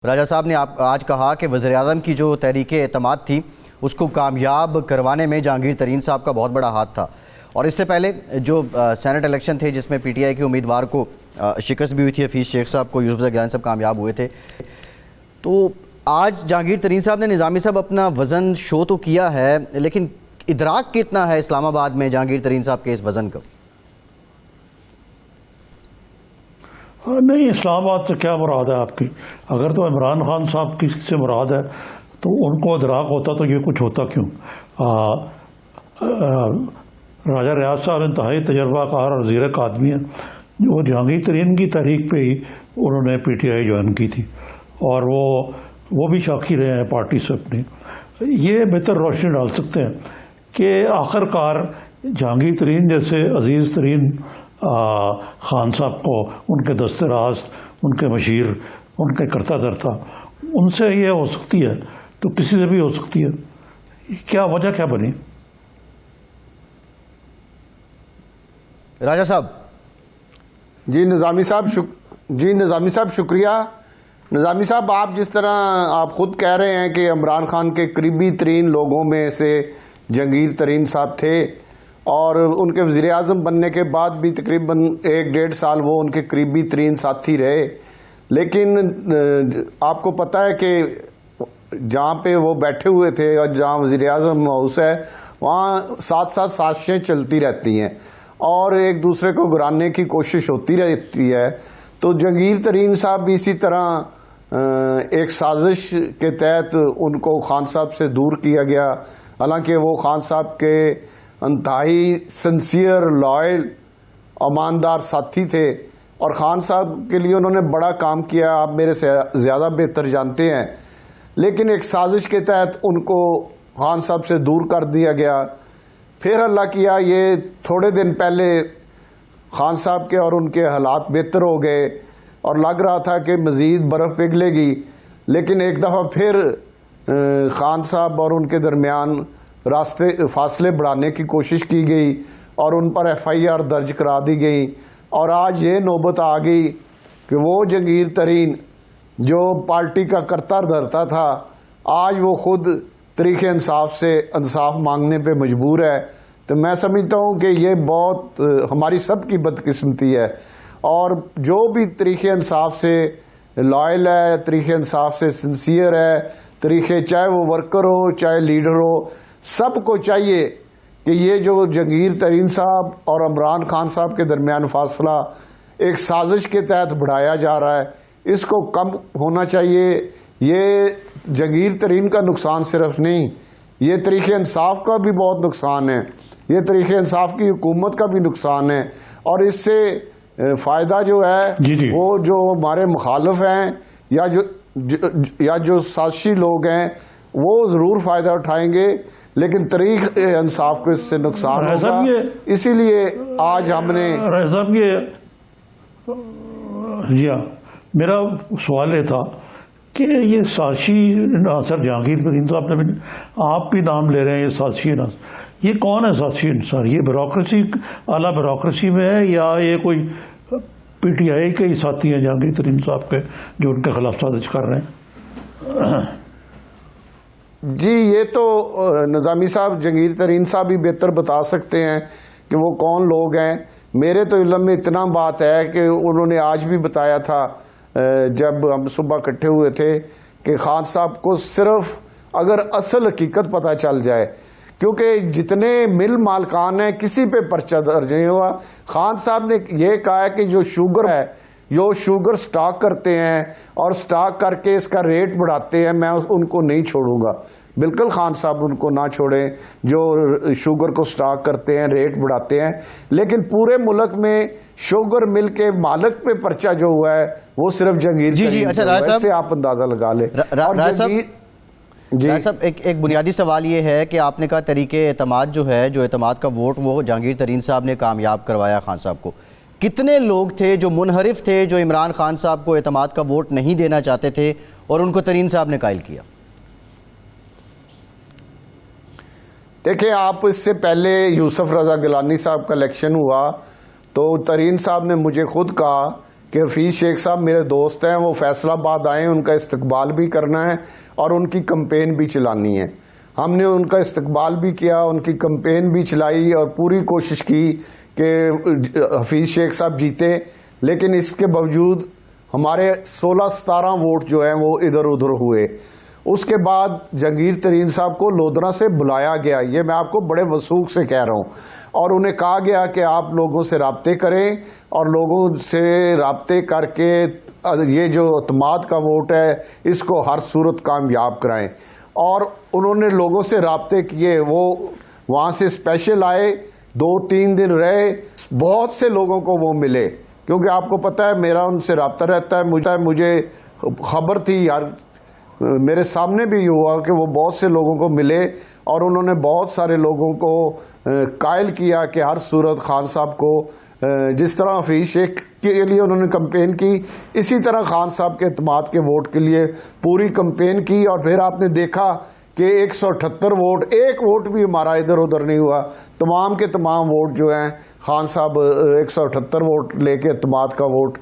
राजा साहब ने आज कहा कि वज़ीर-ए-आज़म की जो तहरीक-ए-एतमाद थी उसको कामयाब करवाने में जहांगीर तरीन साहब का बहुत बड़ा हाथ था। और इससे पहले जो सेनेट इलेक्शन थे जिसमें पीटीआई के उम्मीदवार को शिकस्त भी हुई थी, हफीज़ शेख साहब को यूसुफ ज़कीयानी साहब कामयाब हुए थे। तो आज जहांगीर तरीन साहब ने निज़ामी साहब अपना वज़न शो तो किया है, लेकिन इदराक कितना है इस्लामाबाद में जहांगीर तरीन साहब के इस वज़न का? नहीं, इस्लामाबाद से क्या मुराद है आपकी? अगर तो इमरान खान साहब की से मुराद है तो उनको इदराक होता तो ये कुछ होता क्यों? राजा रियाज साहब इंतहाई तजर्बाकार और ज़ीरक आदमी हैं। वो जहांगीर तरीन की तहरीक पे ही उन्होंने पीटीआई ज्वाइन की थी और वो भी साखी रहे हैं पार्टी से अपनी। ये बेहतर रोशनी डाल सकते हैं कि आखिरकार जहांगीर तरीन जैसे अजीज़ तरीन खान साहब को उनके दस्ते रास्त, उनके मशीर, उनके करता धरता, उनसे ये हो सकती है तो किसी से भी हो सकती है। क्या वजह क्या बनी? राजा साहब। जी निज़ामी साहब शुक्रिया। निज़ामी साहब, आप जिस तरह आप खुद कह रहे हैं कि इमरान खान के करीबी तरीन लोगों में से जहांगीर तरीन साहब थे और उनके वज़ीर-ए-आज़म बनने के बाद भी तकरीबन 1-1.5 साल वो उनके करीबी तरीन साथी रहे। लेकिन आपको पता है कि जहाँ पे वो बैठे हुए थे और जहाँ वज़ीर-ए-आज़म हाउस है वहाँ साथ साथ साजिशें चलती रहती हैं और एक दूसरे को गिराने की कोशिश होती रहती है। तो जहांगीर तरीन साहब भी इसी तरह एक साजिश के तहत उनको खान साहब से दूर किया गया। हालांकि वो खान साहब के इंतहाई सिंसियर, लॉयल, ईमानदार साथी थे और खान साहब के लिए उन्होंने बड़ा काम किया, आप मेरे से ज़्यादा बेहतर जानते हैं। लेकिन एक साजिश के तहत उनको खान साहब से दूर कर दिया गया। फिर अल्लाह किया, ये थोड़े दिन पहले खान साहब के और उनके हालात बेहतर हो गए और लग रहा था कि मज़ीद बर्फ़ पिघलेगी। लेकिन एक दफ़ा फिर खान साहब और उनके दरमियान फासले बढ़ाने की कोशिश की गई और उन पर FIR दर्ज करा दी गई। और आज ये नौबत आ गई कि वो जहांगीर तरीन जो पार्टी का करता धरता था, आज वो खुद तरीक़े इंसाफ से इंसाफ मांगने पे मजबूर है। तो मैं समझता हूँ कि ये बहुत हमारी सब की बदकिस्मती है। और जो भी तरीक़े इंसाफ से लॉयल है, तरीक़े इंसाफ से सिंसियर है, तरीक़े चाहे वो वर्कर हो चाहे लीडर हो, सबको चाहिए कि ये जो जहांगीर तरीन साहब और इमरान खान साहब के दरमियान फासला एक साजिश के तहत बढ़ाया जा रहा है, इसको कम होना चाहिए। ये जहांगीर तरीन का नुकसान सिर्फ नहीं, ये तरीक़े इंसाफ का भी बहुत नुकसान है, ये तरीक़े इंसाफ की हुकूमत का भी नुकसान है। और इससे फ़ायदा जो है वो जो हमारे मुखालिफ हैं या जो साजिशी लोग हैं वो ज़रूर फ़ायदा उठाएंगे, लेकिन तरीक़े इंसाफ को इससे नुकसान होगा। इसीलिए आज हमने मेरा सवाल ये था कि ये साजिशी नासर जहांगीर तरीन तो आपने आप भी नाम ले रहे हैं, ये साजिशी नासर, ये कौन है साजिशी इंसान? ये ब्यूरोक्रेसी, आला ब्यूरोक्रेसी में है या ये कोई पीटीआई के ही साथी हैं जहांगीर तरीन साहब के जो उनके खिलाफ साजिश कर रहे हैं? जी, ये तो निज़ामी साहब, जहांगीर तरीन साहब भी बेहतर बता सकते हैं कि वो कौन लोग हैं। मेरे तो इल्म में इतना बात है कि उन्होंने आज भी बताया था जब हम सुबह इकट्ठे हुए थे कि खान साहब को सिर्फ अगर असल हकीकत पता चल जाए, क्योंकि जितने मिल मालकान हैं किसी पे पर्चा दर्ज नहीं हुआ। खान साहब ने यह कहा है कि जो शुगर है, जो शुगर स्टॉक करते हैं और स्टॉक करके इसका रेट बढ़ाते हैं, मैं उनको नहीं छोड़ूंगा। बिल्कुल खान साहब उनको ना छोड़ें जो शुगर को स्टॉक करते हैं, रेट बढ़ाते हैं। लेकिन पूरे मुल्क में शुगर मिल के मालिक पे पर्चा जो हुआ है वो सिर्फ जहांगीर जी अच्छा राज साहब, से आप अंदाजा लगा लें। राज साहब, एक बुनियादी सवाल ये है कि आपने कहा तहरीक-ए-एतमाद जो है, जो एतमाद का वोट वो जहांगीर तरीन साहब ने कामयाब करवाया खान साहब को। कितने लोग थे जो मुनहरिफ थे, जो इमरान खान साहब को एतमाद का वोट नहीं देना चाहते थे और उनको तरीन साहब ने कायल किया? देखिए, आप इससे पहले यूसुफ रज़ा गिलानी साहब का इलेक्शन हुआ तो तरीन साहब ने मुझे खुद कहा कि हफीज़ शेख साहब मेरे दोस्त हैं, वो फैसलाबाद आए, उनका इस्तकबाल भी करना है और उनकी कंपेन भी चलानी है। हमने उनका इस्तकबाल भी किया, उनकी कंपेन भी चलाई और पूरी कोशिश की कि हफीज़ शेख साहब जीते, लेकिन इसके बावजूद हमारे 16-17 वोट जो हैं वो इधर उधर हुए। उसके बाद जहांगीर तरीन साहब को लोधरा से बुलाया गया, ये मैं आपको बड़े वसूख से कह रहा हूँ, और उन्हें कहा गया कि आप लोगों से राब्ते करें और लोगों से राब्ते करके ये जो अतमाद का वोट है इसको हर सूरत कामयाब कराएं। और उन्होंने लोगों से राब्ते किए, वो वहाँ से स्पेशल आए, 2-3 दिन रहे, बहुत से लोगों को वो मिले, क्योंकि आपको पता है मेरा उनसे राब्ता रहता है, मुझे खबर थी यार, मेरे सामने भी हुआ कि वो बहुत से लोगों को मिले और उन्होंने बहुत सारे लोगों को कायल किया कि हर सूरत खान साहब को, जिस तरह हफीज़ शेख के लिए उन्होंने कंपेन की, इसी तरह खान साहब के एतमाद के वोट के लिए पूरी कंपेन की। और फिर आपने देखा कि 178 वोट, एक वोट भी हमारा इधर उधर नहीं हुआ, तमाम के तमाम वोट जो हैं खान साहब 178 वोट लेके एतमाद का वोट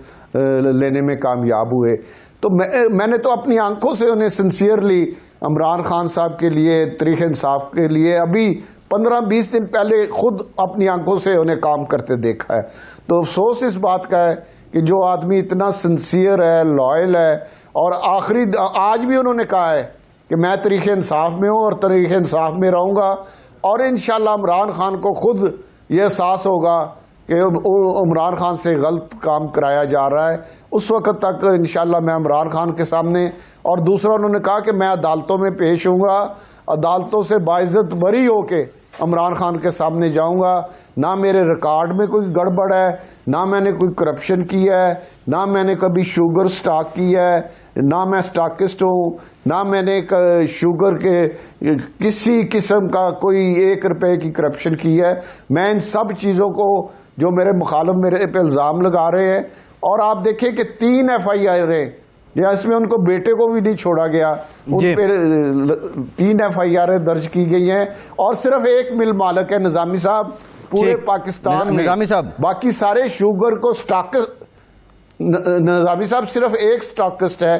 लेने में कामयाब हुए। तो मैंने तो अपनी आंखों से उन्हें सिंसियरली इमरान खान साहब के लिए, तरीक़े इंसाफ के लिए अभी 15-20 दिन पहले खुद अपनी आंखों से उन्हें काम करते देखा है। तो अफसोस इस बात का है कि जो आदमी इतना सिंसियर है, लॉयल है, और आखिरी आज भी उन्होंने कहा है कि मैं तरीक़े इंसाफ में हूँ और तरीक़े इंसाफ में रहूँगा, और इंशाल्लाह इमरान खान को खुद ये एहसास होगा कि इमरान खान से गलत काम कराया जा रहा है, उस वक्त तक इंशाल्लाह मैं इमरान खान के सामने। और दूसरा उन्होंने कहा कि मैं अदालतों में पेश होऊंगा, अदालतों से बाइज्जत बरी होके इमरान खान के सामने जाऊंगा, ना मेरे रिकॉर्ड में कोई गड़बड़ है, ना मैंने कोई करप्शन की है, ना मैंने कभी शुगर स्टॉक की है, ना मैं स्टॉकिस्ट हूँ, ना मैंने शुगर के किसी किस्म का कोई 1 रुपए की करप्शन की है। मैं इन सब चीज़ों को, जो मेरे मुखालिफ मेरे पे इल्ज़ाम लगा रहे हैं, और आप देखें कि 3 FIR हैं, या इसमें उनको बेटे को भी नहीं छोड़ा गया, उन पर 3 FIR दर्ज की गई हैं, और सिर्फ एक मिल मालिक है निज़ामी साहब पूरे पाकिस्तान में, निज़ामी साहब, बाकी सारे शुगर को स्टॉकिस्ट, निज़ामी साहब सिर्फ एक स्टॉकिस्ट है,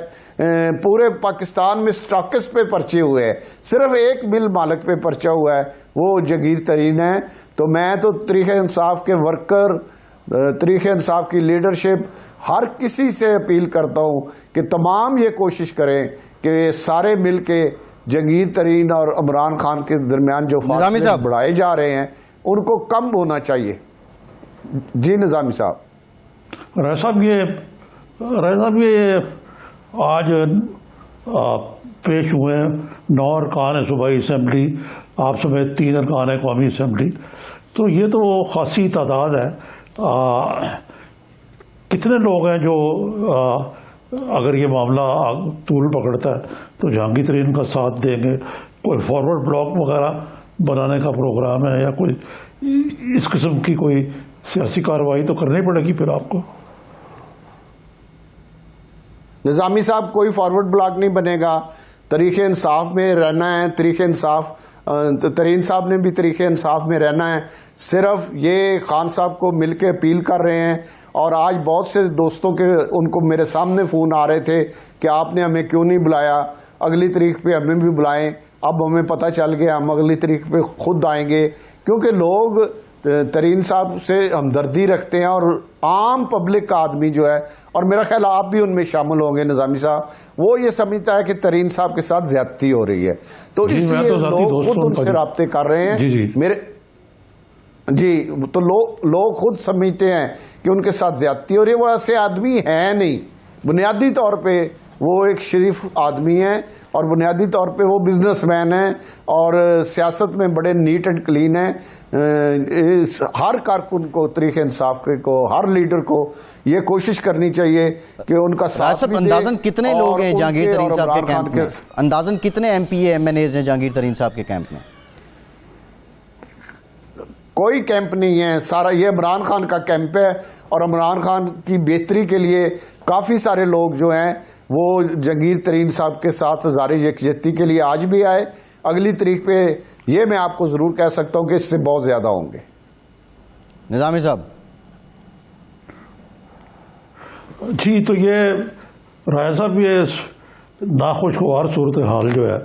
पूरे पाकिस्तान में स्टॉकिस्ट पे पर्चे हुए हैं, सिर्फ एक मिल मालिक पे पर्चा हुआ है, वो जहांगीर तरीन है। तो मैं तो तरीक़े इंसाफ के वर्कर, तरीक़े इंसाफ की लीडरशिप, हर किसी से अपील करता हूँ कि तमाम ये कोशिश करें कि सारे मिल के जहांगीर तरीन और इमरान खान के दरमियान जो फासले बढ़ाए जा रहे हैं उनको कम होना चाहिए। जी निज़ामी साहब। राय साहब ये आज पेश हुए 9 अरकान है सूबाई असम्बली, आप समेत 3 अरकान है कौमी असम्बली, तो ये तो खासी तादाद है। कितने लोग हैं जो अगर ये मामला तूल पकड़ता है तो जहांगीर तरीन का साथ देंगे? कोई फॉरवर्ड ब्लॉक वगैरह बनाने का प्रोग्राम है, या कोई इस किस्म की कोई सियासी कार्रवाई तो करनी पड़ेगी फिर आपको? निज़ामी साहब, कोई फॉरवर्ड ब्लॉक नहीं बनेगा, तरीक़े इंसाफ में रहना है, तरीक़े इंसाफ, तरीन साहब ने भी तरीक़े इंसाफ में रहना है। सिर्फ ये खान साहब को मिल के अपील कर रहे हैं, और आज बहुत से दोस्तों के उनको मेरे सामने फ़ोन आ रहे थे कि आपने हमें क्यों नहीं बुलाया, अगली तारीख पे हमें भी बुलाएं। अब हमें पता चल गया, हम अगली तारीख पे खुद आएंगे, क्योंकि लोग तरीन साहब से हमदर्दी रखते हैं, और आम पब्लिक का आदमी जो है, और मेरा ख्याल आप भी उनमें शामिल होंगे निज़ामी साहब, वो ये समझता है कि तरीन साहब के साथ ज्यादती हो रही है, तो इसलिए लोग खुद उनसे राब्ते कर रहे हैं। मेरे जी, तो लोग खुद समझते हैं कि उनके साथ ज्यादती हो रही है। वो ऐसे आदमी है नहीं, बुनियादी तौर पे वो एक शरीफ आदमी है, और बुनियादी तौर पे वो बिजनेसमैन है, और सियासत में बड़े नीट एंड क्लीन है। हर कारकुन को, तरीक़े इंसाफ को, हर लीडर को ये कोशिश करनी चाहिए कि उनका साथ भी दे। अंदाजन कितने लोग हैं जहांगीर तरीन साहब के कैंप में? अंदाजन कितने MPA MNAs हैं जहांगीर तरीन साहब के कैंप में? कोई कैंप नहीं है, सारा ये इमरान खान का कैंप है, और इमरान खान की बेहतरी के लिए काफ़ी सारे लोग जो हैं वो जहांगीर तरीन साहब के साथ ज़ाहिर यकजहती के लिए आज भी आए। अगली तारीख पे ये मैं आपको ज़रूर कह सकता हूँ कि इससे बहुत ज़्यादा होंगे। निज़ामी साहब, जी, तो ये राय साहब, ये नाखुशगवार सूरत हाल जो है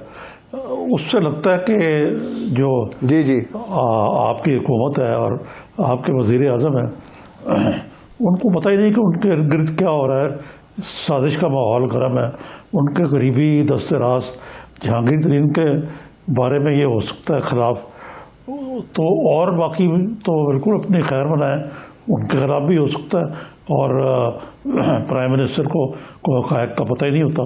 उससे लगता है कि जो जी जी आपकी हुकूमत है और आपके वज़ीर आज़म है, उनको पता ही नहीं कि उनके इर्द गिर्द क्या हो रहा है। साजिश का माहौल गर्म है। उनके करीबी दस्ते रास्त जहांगीर तरीन के बारे में ये हो सकता है खिलाफ, तो और बाकी तो बिल्कुल अपनी खैर मनाएं, उनके खिलाफ भी हो सकता है। और प्राइम मिनिस्टर को हक़ाइक़ का पता ही नहीं होता।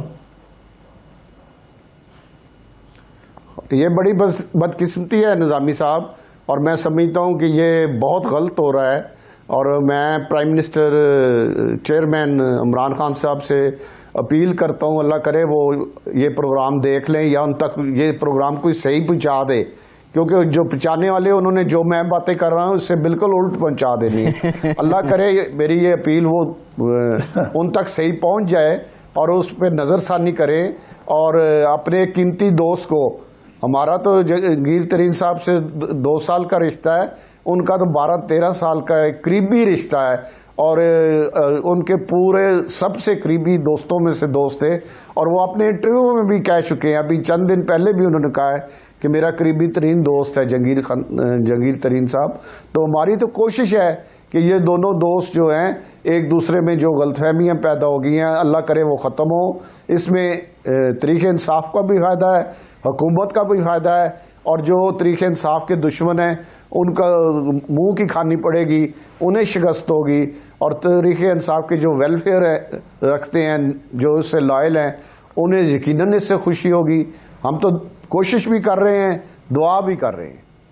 ये बड़ी बदकिस्मती है निज़ामी साहब, और मैं समझता हूँ कि ये बहुत गलत हो रहा है। और मैं prime minister chairman Imran Khan साहब से अपील करता हूँ, अल्लाह करे वो ये प्रोग्राम देख लें या उन तक ये प्रोग्राम कोई सही पहुँचा दे, क्योंकि जो पहुँचाने वाले उन्होंने जो मैं बातें कर रहा हूँ उससे बिल्कुल उल्ट पहुँचा देनी है। अल्लाह करे मेरी ये अपील वो उन तक सही पहुँच जाए और उस पर नज़रसानी करें। और अपने कीमती दोस्त को, हमारा तो जहांगीर तरीन साहब से 2 साल का रिश्ता है, उनका तो 12-13 साल का करीबी रिश्ता है, और उनके पूरे सबसे करीबी दोस्तों में से दोस्त थे। और वो अपने इंटरव्यू में भी कह चुके हैं, अभी चंद दिन पहले भी उन्होंने कहा है कि मेरा करीबी तरीन दोस्त है जहांगीर तरीन साहब। तो हमारी तो कोशिश है कि ये दोनों दोस्त जो हैं, एक दूसरे में जो गलतफहमियाँ पैदा हो गई हैं, अल्लाह करे वो ख़त्म हो। इसमें तरीक़े इंसाफ का भी फ़ायदा है, हुकूमत का भी फ़ायदा है, और जो तरीक़े इंसाफ के दुश्मन हैं उनका मुंह की खानी पड़ेगी, उन्हें शिकस्त होगी। और तरीक़े इंसाफ के जो वेलफेयर रखते हैं, जो इससे लॉयल हैं, उन्हें यकीनन इससे खुशी होगी। हम तो कोशिश भी कर रहे हैं, दुआ भी कर रहे हैं।